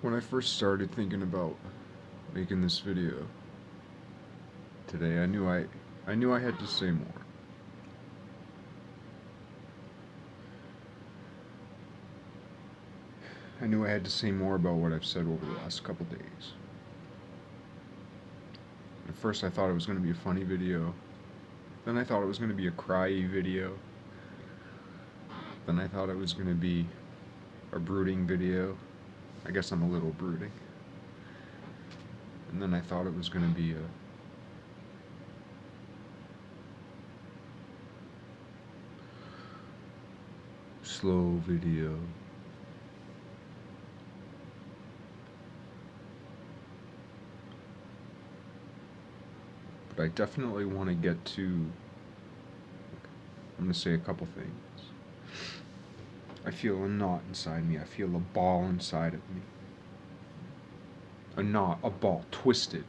When I first started thinking about making this video today, I knew I had to say more. I knew I had to say more about what I've said over the last couple days. At first I thought it was going to be a funny video. Then I thought it was going to be a cry-y video. Then I thought it was going to be a brooding video. I guess I'm a little brooding. And then I thought it was going to be a slow video. But I definitely want to get to, I'm going to say a couple things. I feel a knot inside me. I feel a ball inside of me. A knot, a ball, twisted.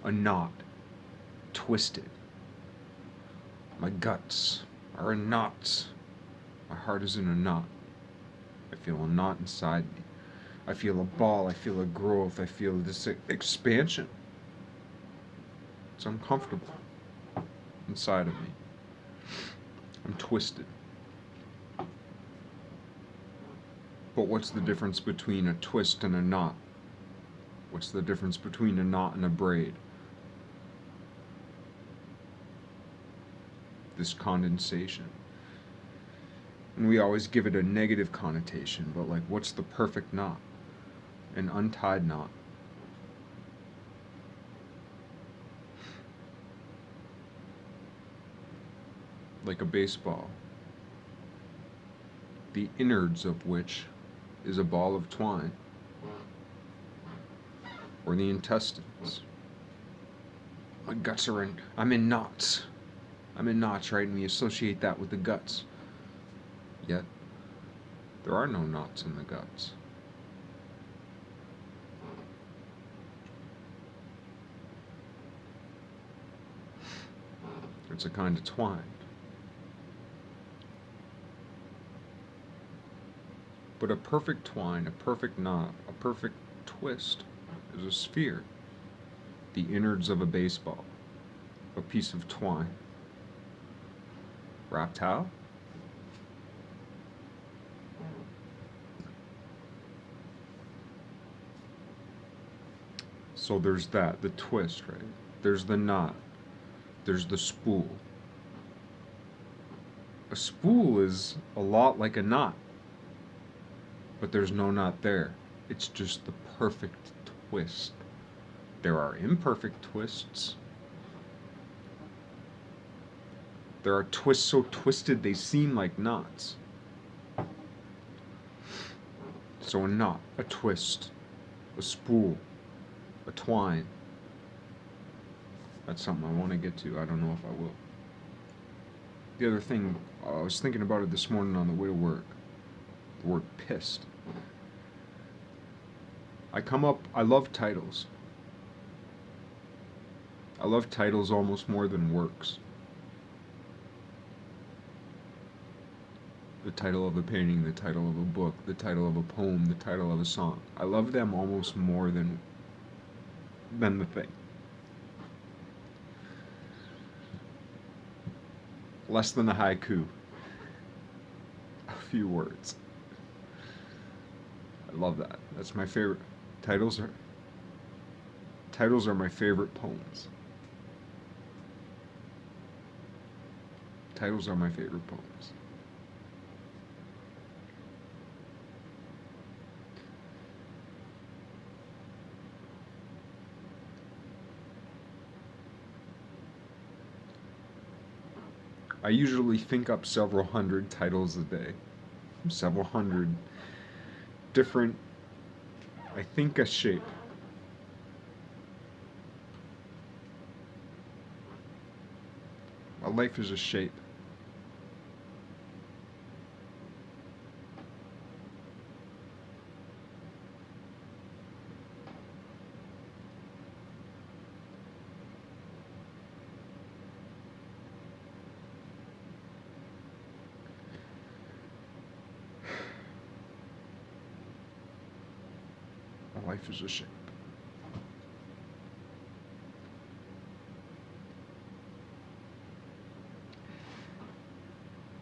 A knot, twisted. My guts are in knots. My heart is in a knot. I feel a knot inside me. I feel a ball. I feel a growth. I feel this expansion. It's uncomfortable inside of me. I'm twisted. But what's the difference between a twist and a knot? What's the difference between a knot and a braid? This condensation. And we always give it a negative connotation, but like, what's the perfect knot? An untied knot. Like a baseball. The innards of which is a ball of twine. Or the intestines. My guts are in, I'm in knots. I'm in knots, right? And we associate that with the guts. Yet, there are no knots in the guts. It's a kind of twine. But a perfect twine, a perfect knot, a perfect twist is a sphere. The innards of a baseball. A piece of twine. Wrapped how? So there's that, the twist, right? There's the knot. There's the spool. A spool is a lot like a knot. But there's no knot there. It's just the perfect twist. There are imperfect twists. There are twists so twisted they seem like knots. So a knot, a twist, a spool, a twine. That's something I want to get to. I don't know if I will. The other thing, I was thinking about it this morning on the way to work. The word pissed. I love titles. I love titles almost more than works. The title of a painting, the title of a book, the title of a poem, the title of a song. I love them almost more than the thing. Less than a haiku. A few words. I love that. That's my favorite. Titles are my favorite poems. Titles are my favorite poems. I usually think up several hundred titles a day. Several hundred different, I think, a shape. A life is a shape. My life is a shape.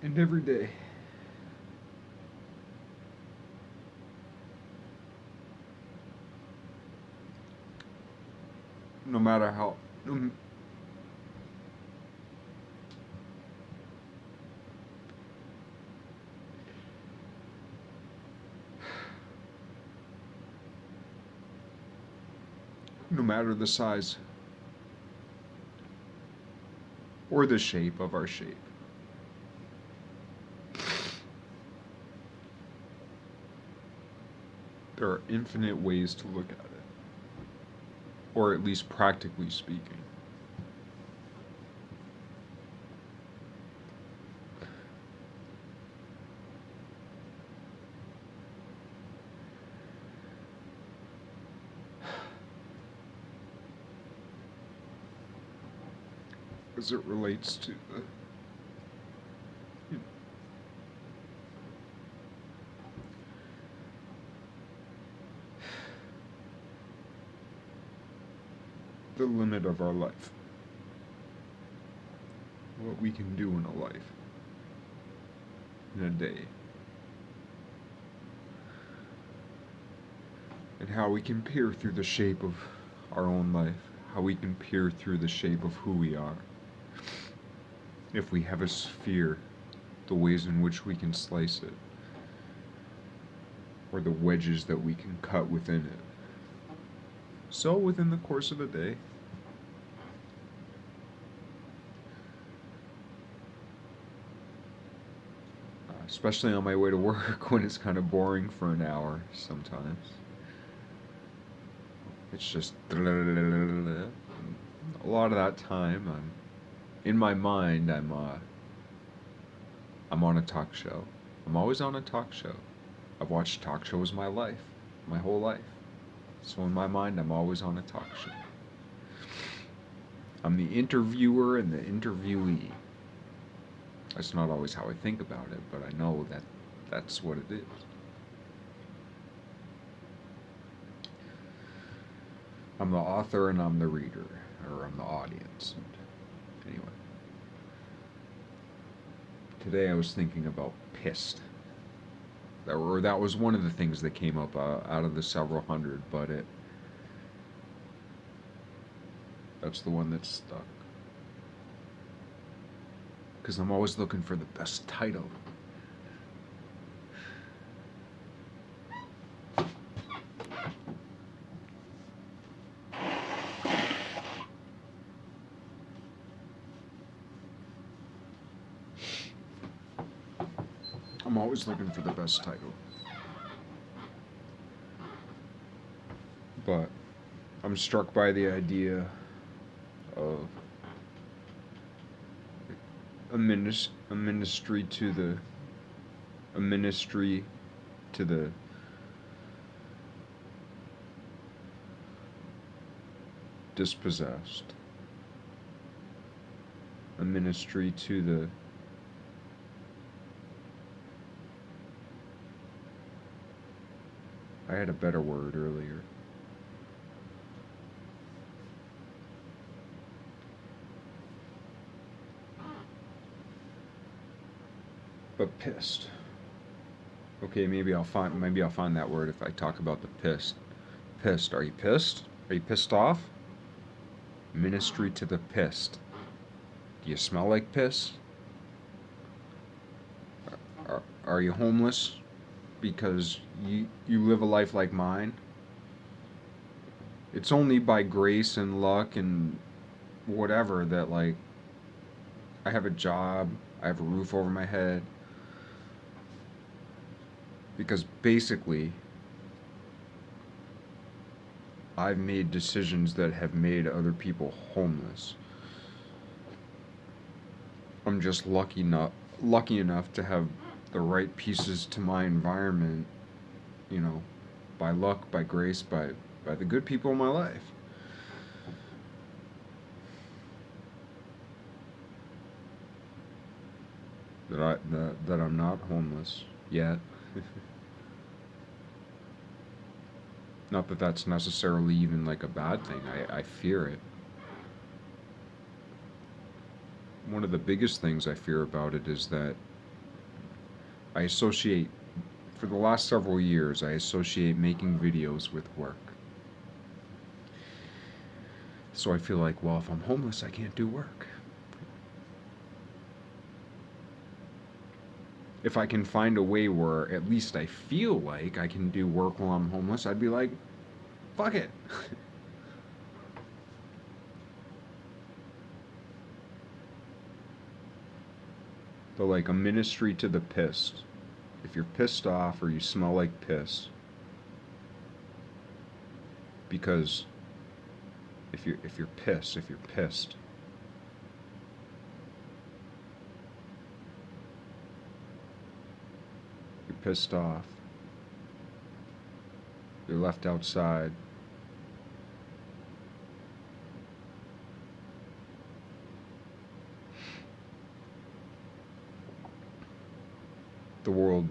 And every day, no matter how, no matter the size or the shape of our shape, there are infinite ways to look at it, or at least practically speaking. As it relates to the limit of our life, what we can do in a life, in a day, and how we can peer through the shape of our own life, how we can peer through the shape of who we are. If we have a sphere, the ways in which we can slice it, or the wedges that we can cut within it. So within the course of a day, especially on my way to work when it's kind of boring for an hour sometimes, it's just a lot of that time in my mind I'm on a talk show. I'm always on a talk show. I've watched talk shows my whole life. So in my mind, I'm always on a talk show. I'm the interviewer and the interviewee. That's not always how I think about it, but I know that that's what it is. I'm the author and I'm the reader, or I'm the audience. And anyway, today I was thinking about pissed. That was one of the things that came up out of the several hundred, but that's the one that stuck. Because I'm always looking for the best title. I'm always looking for the best title. But I'm struck by the idea of a ministry to the dispossessed, a ministry to the I had a better word earlier. But pissed. Okay, maybe I'll find that word if I talk about the pissed. Pissed. Are you pissed? Are you pissed off? Ministry to the pissed. Do you smell like piss? Are you homeless because you live a life like mine? It's only by grace and luck and whatever that, like, I have a job, I have a roof over my head. Because basically, I've made decisions that have made other people homeless. I'm just lucky enough to have the right pieces to my environment, by luck, by grace, by the good people in my life. That I'm not homeless yet. Not that that's necessarily even like a bad thing. I fear it. One of the biggest things I fear about it is that I associate, for the last several years, I associate making videos with work. So I feel like, well, if I'm homeless, I can't do work. If I can find a way where at least I feel like I can do work while I'm homeless, I'd be like, fuck it. But like a ministry to the pissed. If you're pissed off or you smell like piss, because if you're pissed, you're pissed off, you're left outside, the world,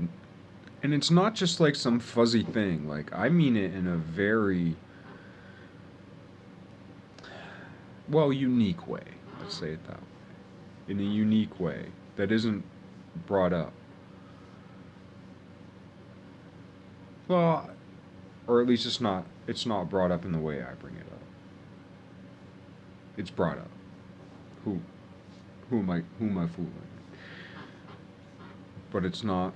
and it's not just like some fuzzy thing, like I mean it in a very, well, unique way, let's say it that way, in a unique way that isn't brought up. Well, or at least it's not brought up in the way I bring it up. It's brought up. Who who am I fooling? But it's not,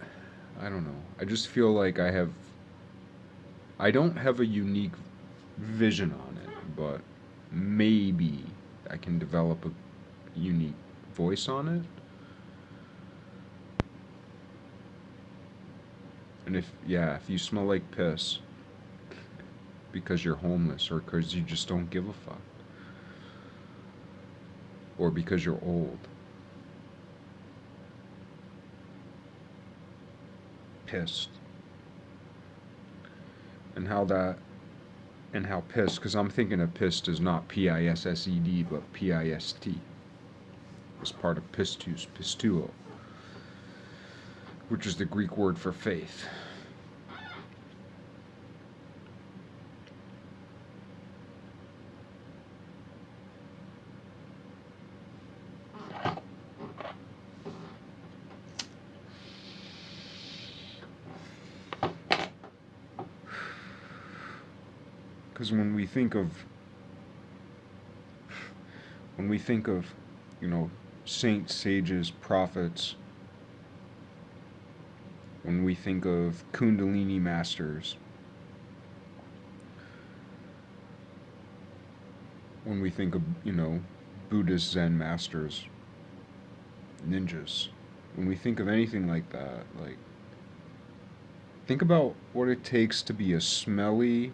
I don't know. I just feel like I don't have a unique vision on it, but maybe I can develop a unique voice on it. And if you smell like piss because you're homeless or because you just don't give a fuck or because you're old, pissed. And how pissed, because I'm thinking of pissed as not P-I-S-S-E-D, but P-I-S-T. It's part of pistus, pistuo, which is the Greek word for faith. Because when we think of, you know, saints, sages, prophets, when we think of Kundalini masters, when we think of, you know, Buddhist Zen masters, ninjas, when we think of anything like that, like, think about what it takes to be a smelly,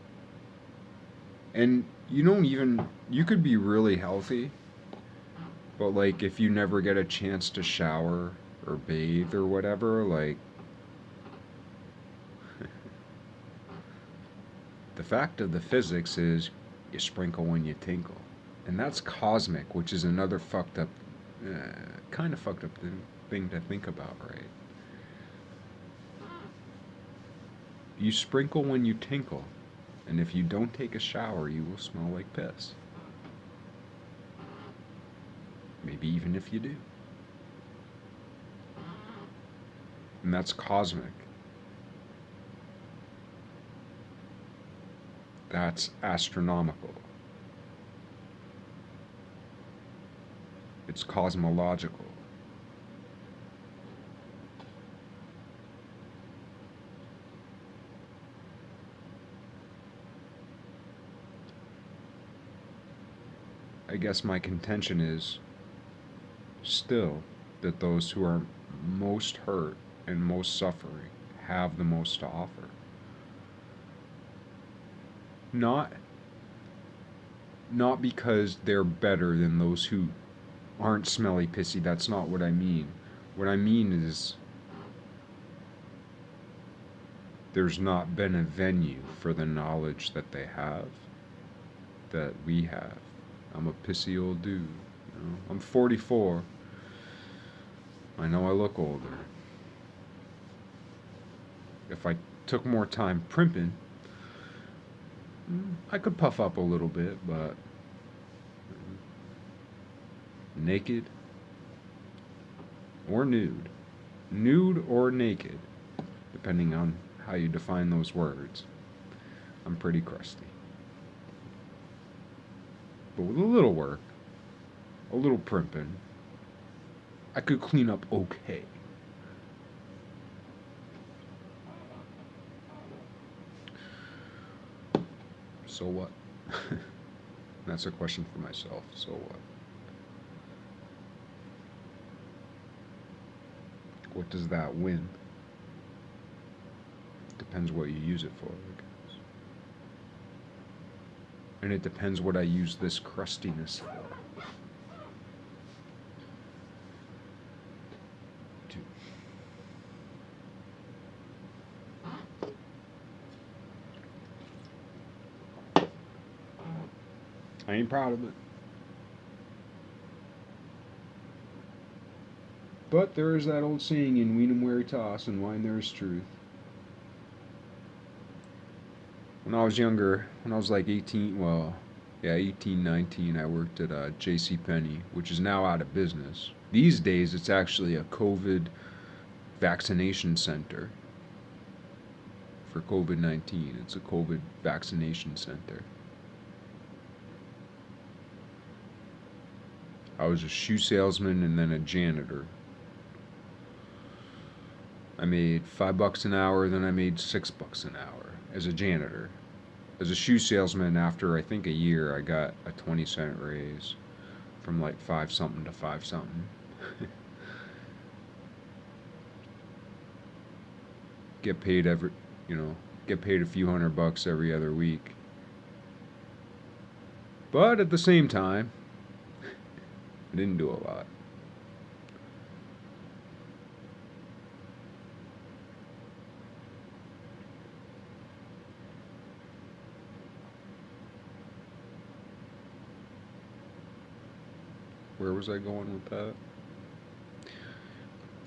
and you could be really healthy, but like if you never get a chance to shower or bathe or whatever, like, the fact of the physics is you sprinkle when you tinkle. And that's cosmic, which is another fucked up, kind of fucked up thing to think about, right? You sprinkle when you tinkle, and if you don't take a shower, you will smell like piss. Maybe even if you do. And that's cosmic. That's astronomical. It's cosmological. I guess my contention is still that those who are most hurt and most suffering have the most to offer. Not because they're better than those who aren't smelly pissy. That's not what I mean. What I mean is there's not been a venue for the knowledge that they have, that we have. I'm a pissy old dude. You know? I'm 44. I know I look older. If I took more time primping, I could puff up a little bit, but naked or nude. Nude or naked, depending on how you define those words. I'm pretty crusty. But with a little work, a little primping, I could clean up okay. So what? That's a question for myself. So what? What does that win? Depends what you use it for, I guess. And it depends what I use this crustiness for. I ain't proud of it. But there is that old saying in Weanum Veritas and Wine There is Truth. When I was younger, when I was like 18, 18, 19, I worked at J.C. Penney, which is now out of business. These days, it's actually a COVID vaccination center for COVID-19. It's a COVID vaccination center. I was a shoe salesman and then a janitor. I made $5 an hour, then I made $6 an hour as a janitor. As a shoe salesman, after I think a year, I got a 20-cent raise from like 5 something to 5 something. Get paid get paid a few $100 every other week. But at the same time, I didn't do a lot. Where was I going with that?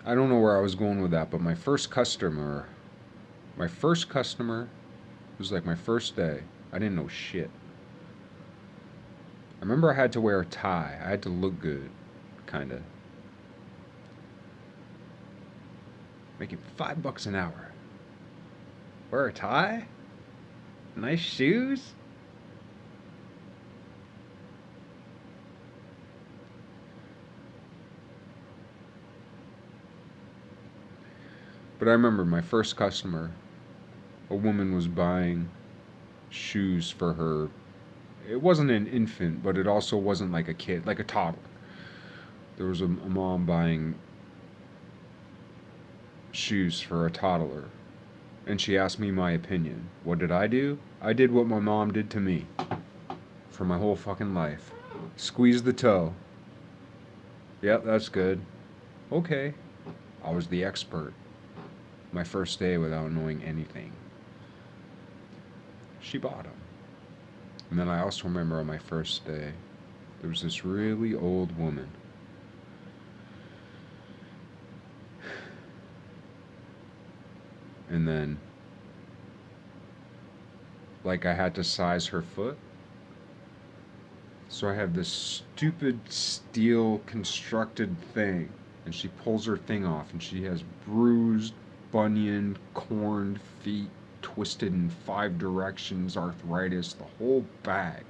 I don't know where I was going with that, but my first customer was like my first day. I didn't know shit. I remember I had to wear a tie. I had to look good, kind of. Making $5 an hour. Wear a tie? Nice shoes? But I remember my first customer, a woman was buying shoes for her. It wasn't an infant, but it also wasn't like a kid, like a toddler. There was a mom buying shoes for a toddler, and she asked me my opinion. What did I do? I did what my mom did to me for my whole fucking life. Squeeze the toe. Yep, that's good. Okay. I was the expert. My first day without knowing anything. She bought them. And then I also remember on my first day, there was this really old woman. And then, like, I had to size her foot. So I have this stupid steel constructed thing. And she pulls her thing off, and she has bruised, bunion, corned feet, twisted in 5 directions, arthritis, the whole bag.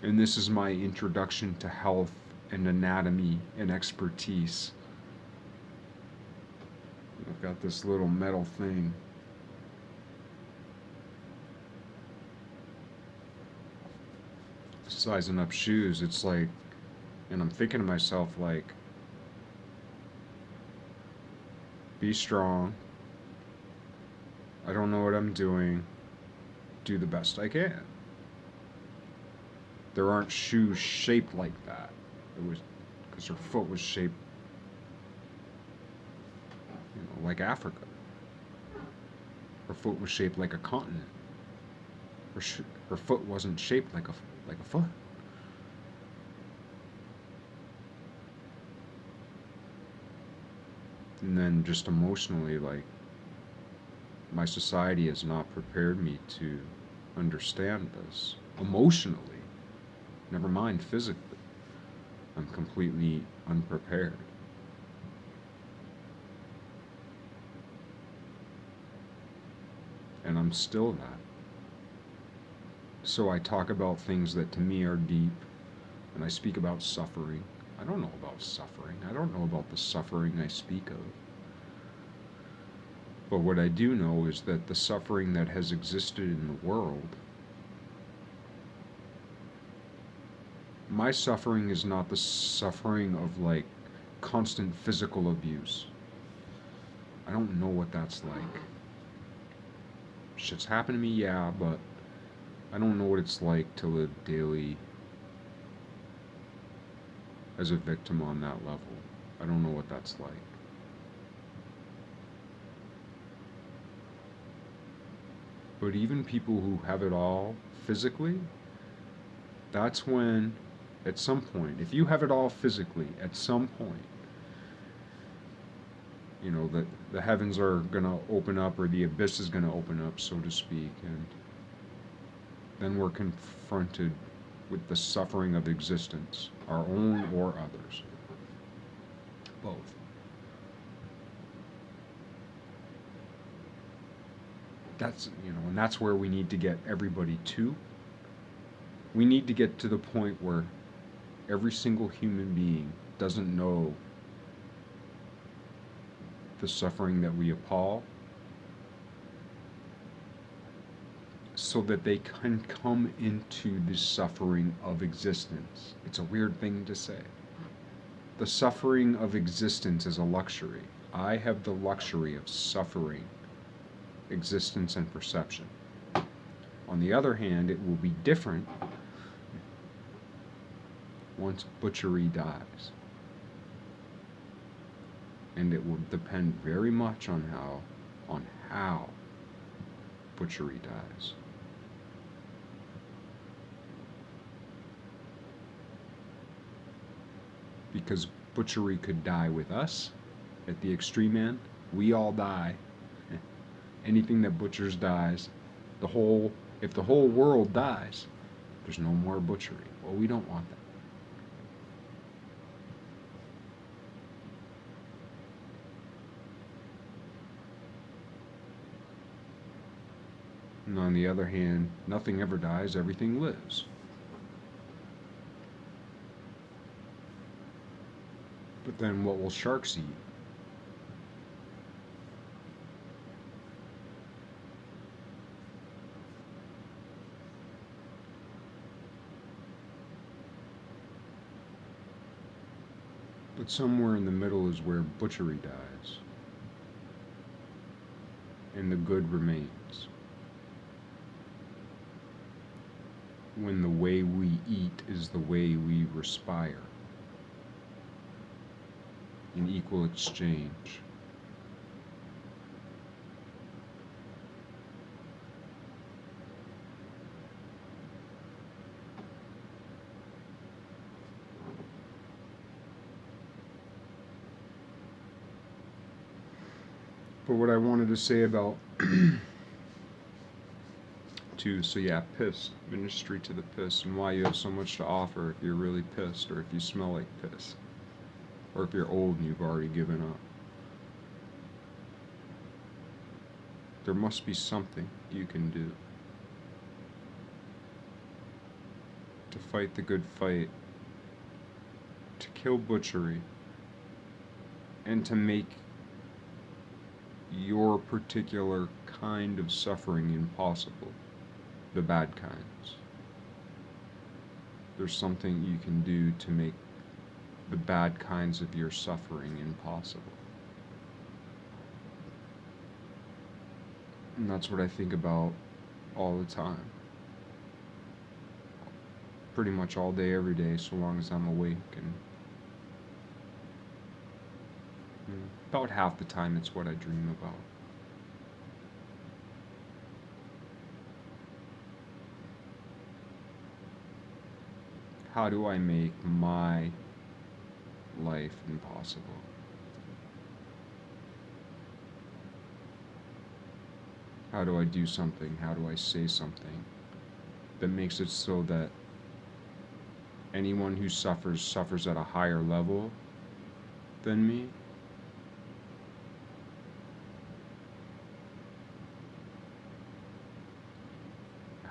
And this is my introduction to health and anatomy and expertise. I've got this little metal thing. Sizing up shoes, it's like, and I'm thinking to myself, like, be strong. I don't know what I'm doing. Do the best I can. There aren't shoes shaped like that. It was because her foot was shaped, like Africa. Her foot was shaped like a continent. Her foot wasn't shaped like a foot. And then just emotionally, like, My society has not prepared me to understand this emotionally, never mind physically. I'm completely unprepared. And I'm still that. So I talk about things that to me are deep, and I speak about suffering. I don't know about suffering. I don't know about the suffering I speak of. But what I do know is that the suffering that has existed in the world, my suffering is not the suffering of like constant physical abuse. I don't know what that's like. Shit's happened to me, yeah, but I don't know what it's like to live daily as a victim on that level. I don't know what that's like. But even people who have it all physically, that's when, at some point, if you have it all physically, at some point, you know, that the heavens are going to open up, or the abyss is going to open up, so to speak, and then we're confronted with the suffering of existence, our own or others. Both. That's, you know, and that's where we need to get everybody to. We need to get to the point where every single human being doesn't know the suffering that we appall, so that they can come into the suffering of existence. It's a weird thing to say. The suffering of existence is a luxury. I have the luxury of suffering existence and perception. On the other hand, it will be different once butchery dies. And it will depend very much on how butchery dies. Because butchery could die with us at the extreme end. We all die. Anything that butchers dies. If the whole world dies, there's no more butchery. Well, we don't want that. And on the other hand, nothing ever dies, everything lives. But then what will sharks eat? But somewhere in the middle is where butchery dies. And the good remains. When the way we eat is the way we respire. In equal exchange. But what I wanted to say about so yeah, piss, ministry to the piss, and why you have so much to offer if you're really pissed, or if you smell like piss, or if you're old and you've already given up. There must be something you can do to fight the good fight, to kill butchery, and to make your particular kind of suffering impossible. The bad kinds. There's something you can do to make the bad kinds of your suffering impossible. And that's what I think about all the time. Pretty much all day, every day, so long as I'm awake. And about half the time it's what I dream about. How do I make my life impossible? How do I do something? How do I say something that makes it so that anyone who suffers at a higher level than me?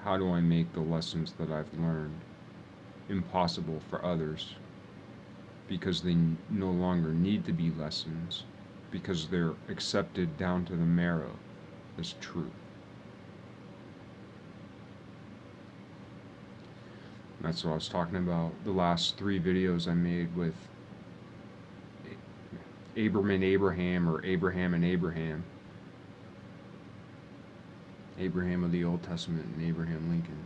How do I make the lessons that I've learned impossible for others because they no longer need to be lessons, because they're accepted down to the marrow as truth? And that's what I was talking about the last 3 videos I made with Abram and Abraham, or Abraham and Abraham. Abraham of the Old Testament and Abraham Lincoln.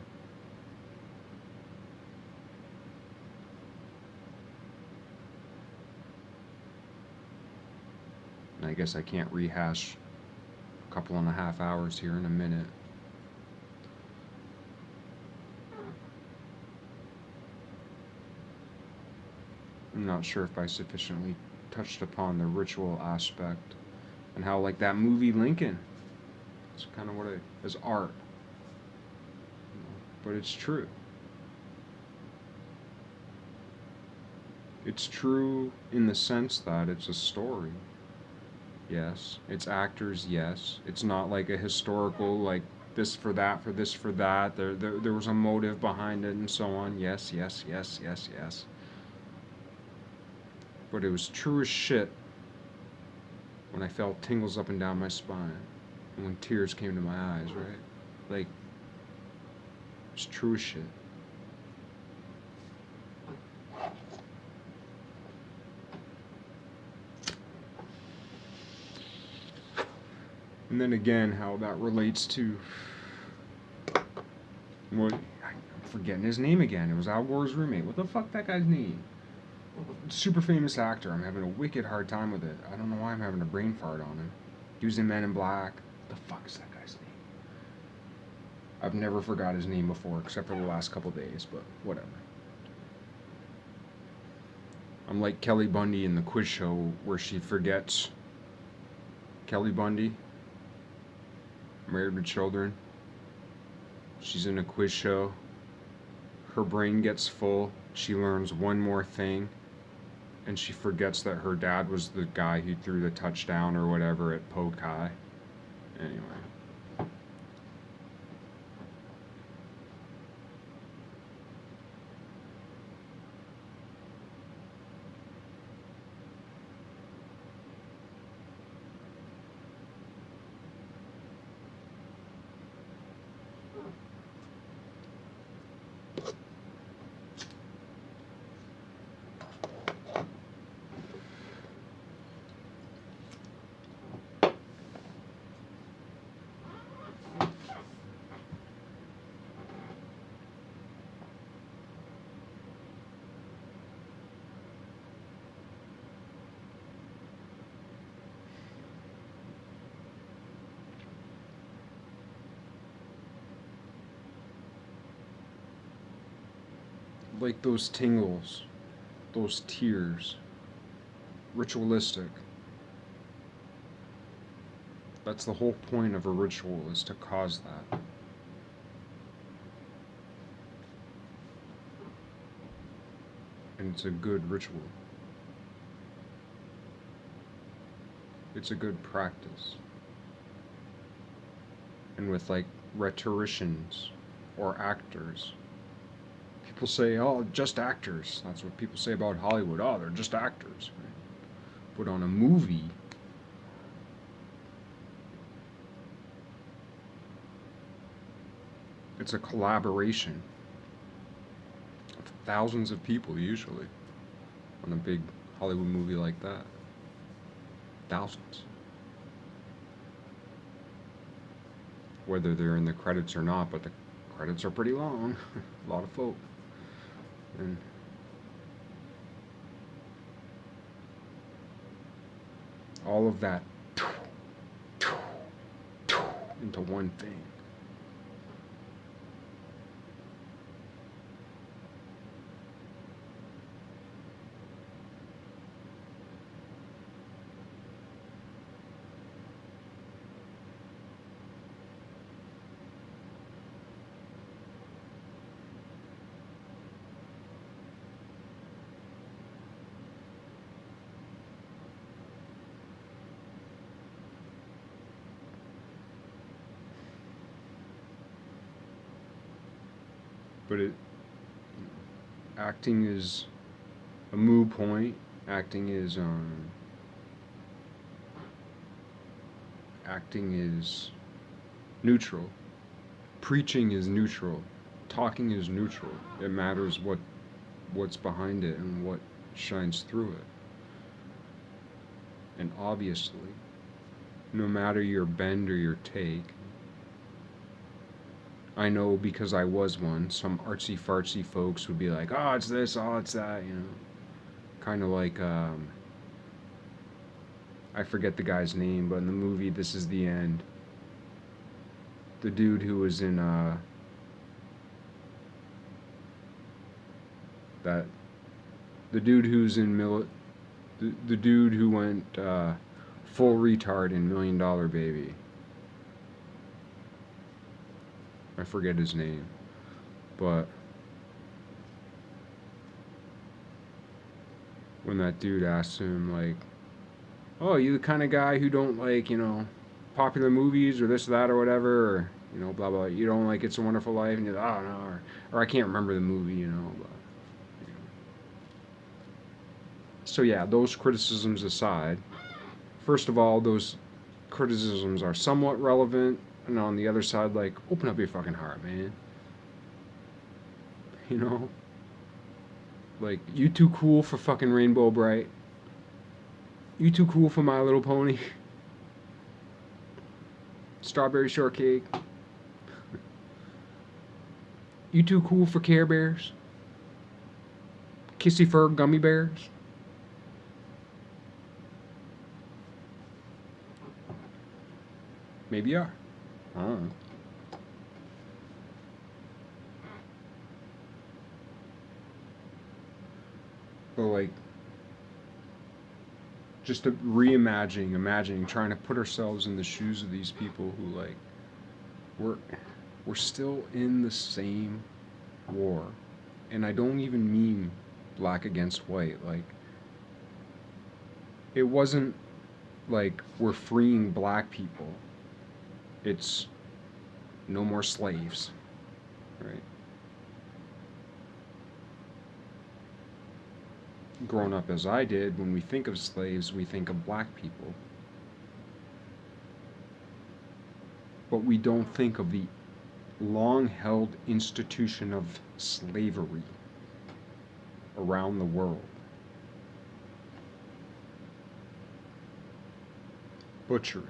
And I guess I can't rehash a couple and a half hours here in a minute. I'm not sure if I sufficiently touched upon the ritual aspect and how, like that movie Lincoln, it's kind of what it is, art, but it's true. It's true in the sense that it's a story. Yes. It's actors. Yes. It's not like a historical, like this for that, for this for that. There was a motive behind it and so on. Yes, yes, yes, yes, yes. But it was true as shit when I felt tingles up and down my spine and when tears came to my eyes, right? Like, it's true as shit. And then again, how that relates to what, I'm forgetting his name again. It was Al Gore's roommate. What the fuck that guy's name? Super famous actor. I'm having a wicked hard time with it. I don't know why I'm having a brain fart on him. He was in Men in Black. What the fuck is that guy's name? I've never forgot his name before, except for the last couple days, but whatever. I'm like Kelly Bundy in the quiz show where she forgets. Kelly Bundy, Married with Children. She's in a quiz show. Her brain gets full. She learns one more thing. And she forgets that her dad was the guy who threw the touchdown or whatever at Pokai. Anyway. Like those tingles, those tears, ritualistic. That's the whole point of a ritual, is to cause that. And it's a good ritual. It's a good practice. And with like rhetoricians or actors, people say, oh, just actors. That's what people say about Hollywood. Oh, they're just actors. Right? But on a movie, it's a collaboration of thousands of people, usually, on a big Hollywood movie like that. Thousands. Whether they're in the credits or not, but the credits are pretty long. A lot of folk. And all of that into one thing. But acting is a moot point. Acting is neutral. Preaching is neutral. Talking is neutral. It matters what's behind it and what shines through it. And obviously, no matter your bend or your take, I know because I was one, some artsy fartsy folks would be like, oh, it's this, oh, it's that, you know. Kind of like, I forget the guy's name, but in the movie This Is the End, the dude who was in, the dude who's in, the dude who went, full retard in $1 Million Baby. I forget his name, but when that dude asked him, like, oh, you the kind of guy who don't like, you know, popular movies or this or that or whatever, or, you know, blah, blah, you don't like It's a Wonderful Life, and you're like, oh, no, or I can't remember the movie, you know, but, you know. So yeah, those criticisms aside, first of all, those criticisms are somewhat relevant, and on the other side, like, open up your fucking heart, man. You know? Like, you too cool for fucking Rainbow Bright. You too cool for My Little Pony. Strawberry Shortcake. You too cool for Care Bears. Kissy Fur Gummy Bears. Maybe you are. I don't know. But like, just imagining, trying to put ourselves in the shoes of these people who, like, we're still in the same war. And I don't even mean black against white. Like, it wasn't like we're freeing black people. It's no more slaves, right? Grown up as I did, when we think of slaves, we think of black people. But we don't think of the long-held institution of slavery around the world. Butchery,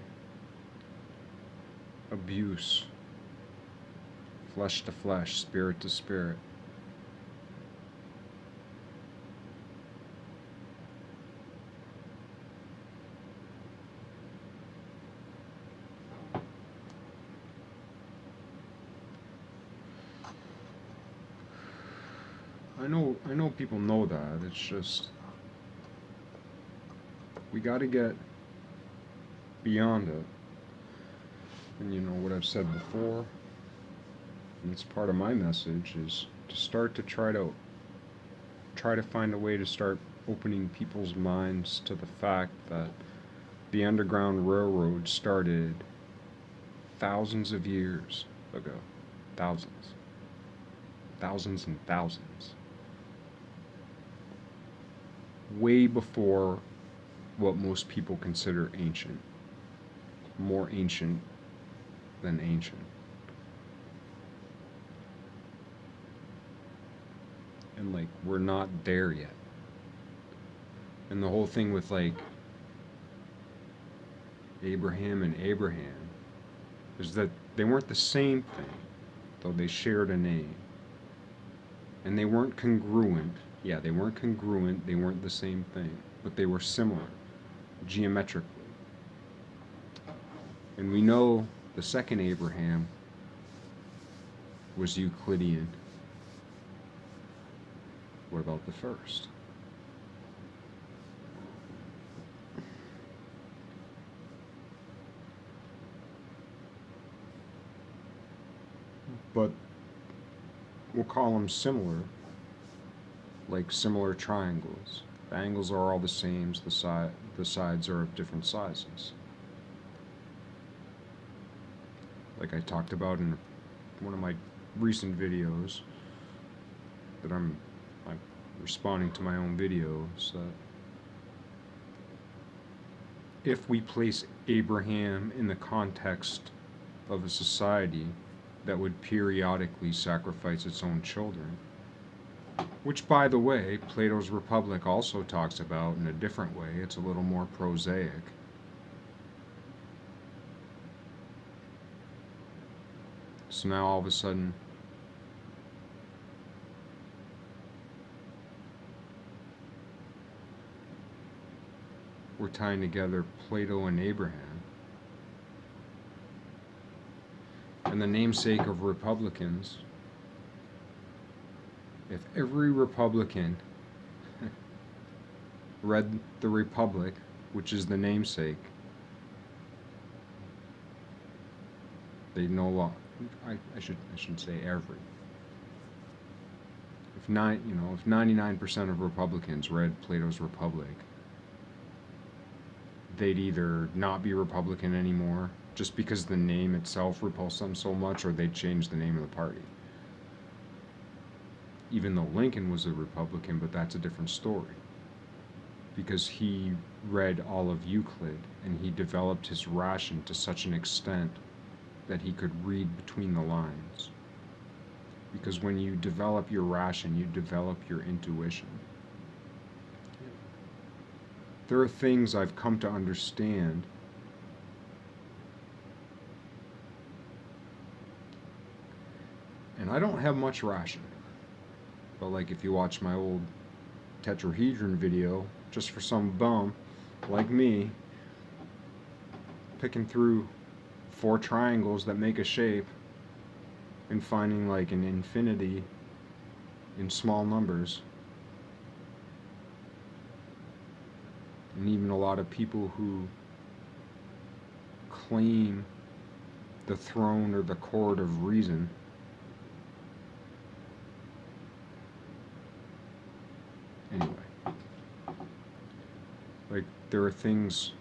abuse, flesh to flesh, spirit to spirit. I know people know that. It's just, we got to get beyond it. And you know what I've said before, and it's part of my message, is to start to try to find a way to start opening people's minds to the fact that the Underground Railroad started thousands of years ago. Thousands and thousands. Way before what most people consider ancient. More ancient than ancient. And like, we're not there yet. And the whole thing with like Abraham and Abraham is that they weren't the same thing, though they shared a name. And they weren't congruent. Yeah, they weren't congruent, they weren't the same thing, but they were similar, geometrically. And we know the second Abraham was Euclidean. What about the first? But we'll call them similar, like similar triangles. The angles are all the same, the sides are of different sizes. Like I talked about in one of my recent videos, that I'm responding to my own videos, that if we place Abraham in the context of a society that would periodically sacrifice its own children, which, by the way, Plato's Republic also talks about in a different way. It's a little more prosaic. So now all of a sudden, we're tying together Plato and Abraham. And the namesake of Republicans, if every Republican read the Republic, which is the namesake, they know law. I shouldn't say every. If 99% of Republicans read Plato's Republic, they'd either not be Republican anymore, just because the name itself repulsed them so much, or they'd change the name of the party. Even though Lincoln was a Republican, but that's a different story. Because he read all of Euclid, and he developed his ration to such an extent that he could read between the lines. Because when you develop your ration, you develop your intuition. There are things I've come to understand and I don't have much ration. But like if you watch my old Tetrahedron video, just for some bum like me, picking through 4 triangles that make a shape and finding like an infinity in small numbers. And even a lot of people who claim the throne or the court of reason anyway, like there are things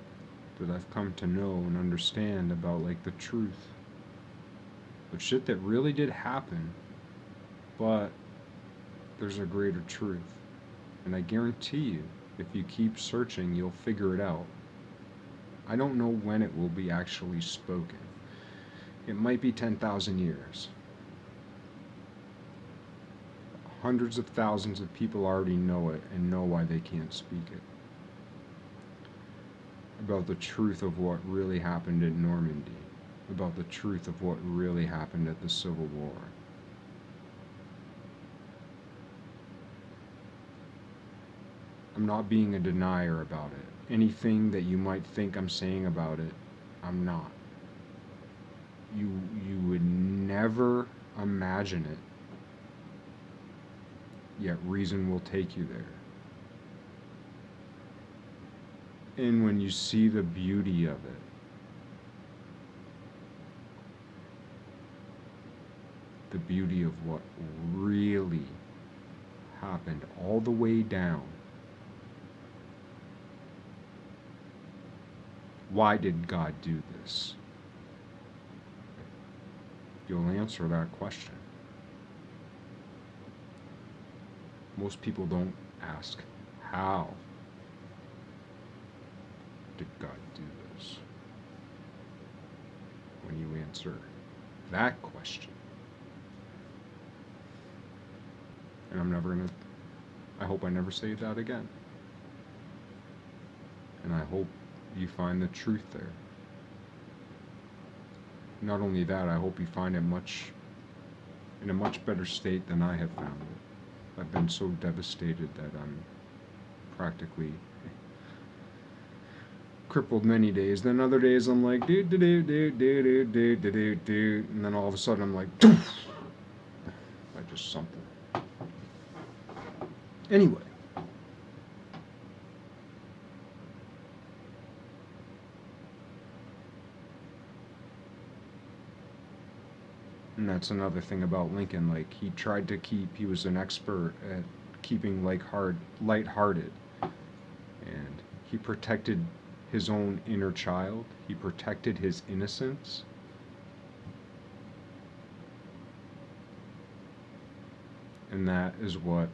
that I've come to know and understand about like the truth of shit that really did happen, but there's a greater truth. And I guarantee you, if you keep searching, you'll figure it out. I don't know when it will be actually spoken. It might be 10,000 years. Hundreds of thousands of people already know it and know why they can't speak it. About the truth of what really happened in Normandy. About the truth of what really happened at the Civil War. I'm not being a denier about it. Anything that you might think I'm saying about it, I'm not. You would never imagine it, yet reason will take you there. And when you see the beauty of it, the beauty of what really happened all the way down, why did God do this? You'll answer that question. Most people don't ask, how did God do this? When you answer that question, and I hope I never say that again. And I hope you find the truth there. Not only that, I hope you find it in a much better state than I have found it. I've been so devastated that I'm practically crippled many days. Then other days I'm like do, and then all of a sudden I'm like doof, by just something. Anyway. And that's another thing about Lincoln, like he was an expert at keeping lighthearted. And he protected his own inner child. He protected his innocence. And that is what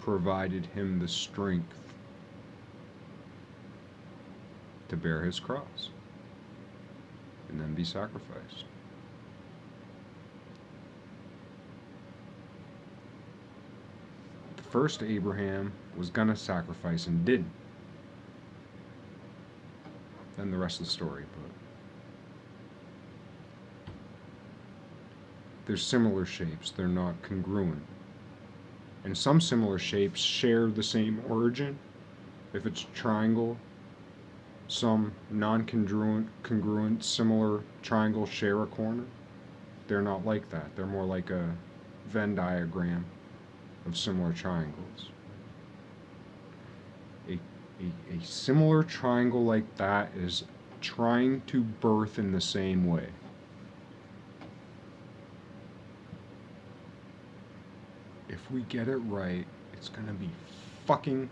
provided him the strength to bear his cross and then be sacrificed. The first Abraham was gonna sacrifice and didn't. Then the rest of the story, but they're similar shapes, they're not congruent. And some similar shapes share the same origin. If it's a triangle, some congruent similar triangles share a corner. They're not like that. They're more like a Venn diagram of similar triangles. A similar triangle like that is trying to birth in the same way. If we get it right, it's gonna be fucking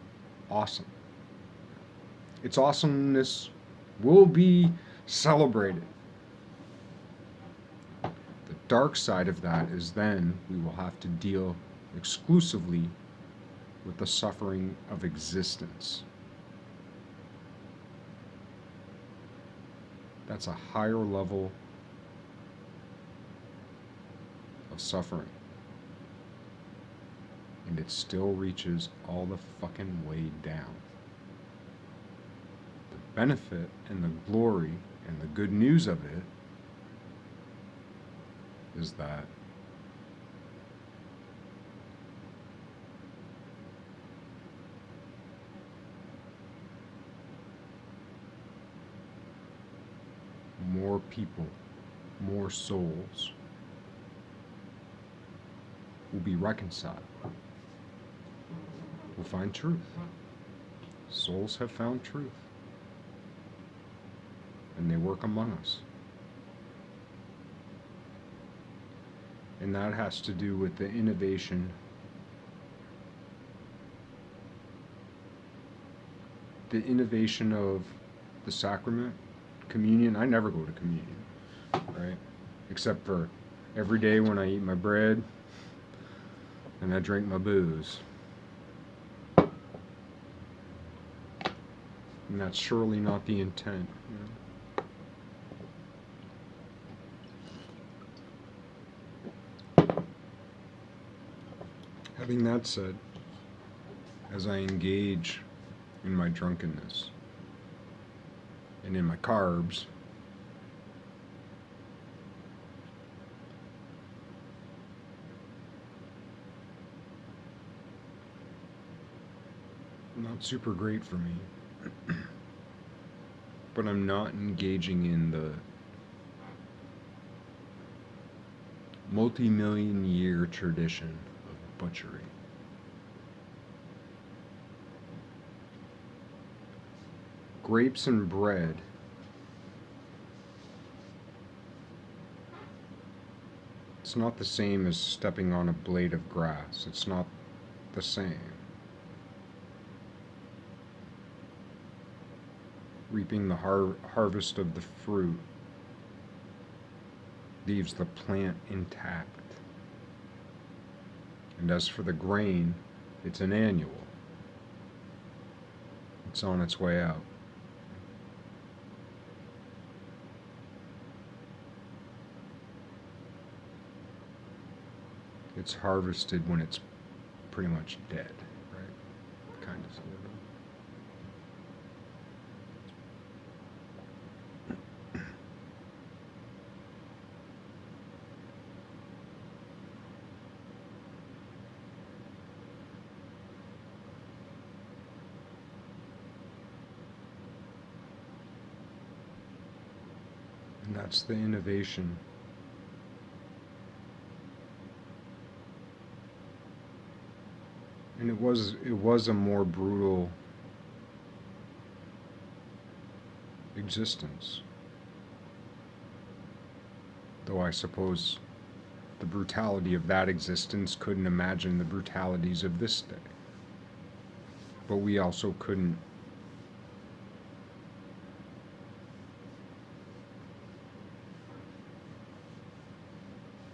awesome. Its awesomeness will be celebrated. The dark side of that is then we will have to deal exclusively with the suffering of existence. That's a higher level of suffering. And it still reaches all the fucking way down. The benefit and the glory and the good news of it is that more people, more souls will be reconciled, will find truth. Souls have found truth, and they work among us. And that has to do with the innovation, of the sacrament, communion. I never go to communion, right? Except for every day when I eat my bread and I drink my booze. And that's surely not the intent. Having that said, as I engage in my drunkenness and in my carbs, not super great for me. But I'm not engaging in the multi-million year tradition of butchery. Grapes and bread it's not the same as stepping on a blade of grass. It's not the same. Reaping the harvest of the fruit leaves the plant intact. And as for the grain, it's an annual. It's on its way out. It's harvested when it's pretty much dead, right? Kind of, sort of. And that's the innovation. And it was a more brutal existence. Though I suppose the brutality of that existence couldn't imagine the brutalities of this day. But we also couldn't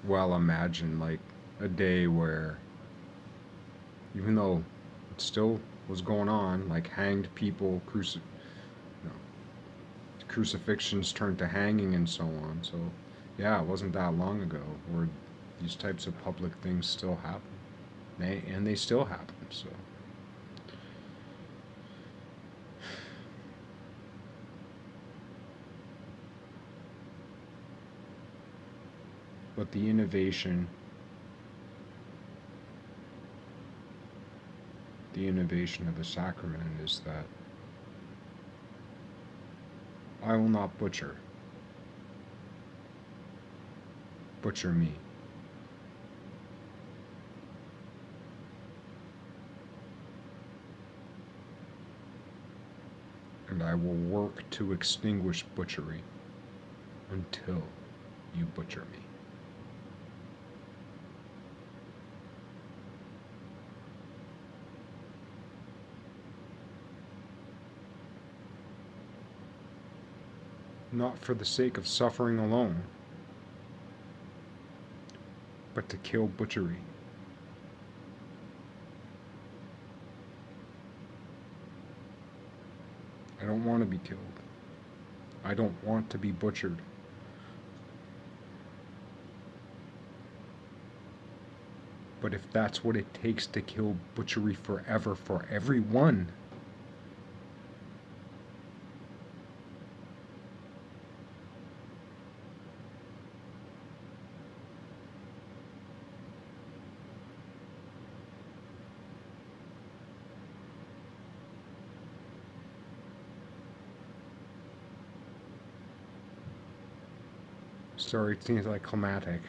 well imagine like a day where, even though it still was going on, like hanged people, you know, crucifixions turned to hanging and so on. So, yeah, it wasn't that long ago where these types of public things still happen. They still happen. So, but the innovation of the sacrament is that I will not butcher me. And I will work to extinguish butchery until you butcher me. Not for the sake of suffering alone, but to kill butchery. I don't want to be killed. I don't want to be butchered. But if that's what it takes to kill butchery forever for everyone, sorry, it seems like climatic.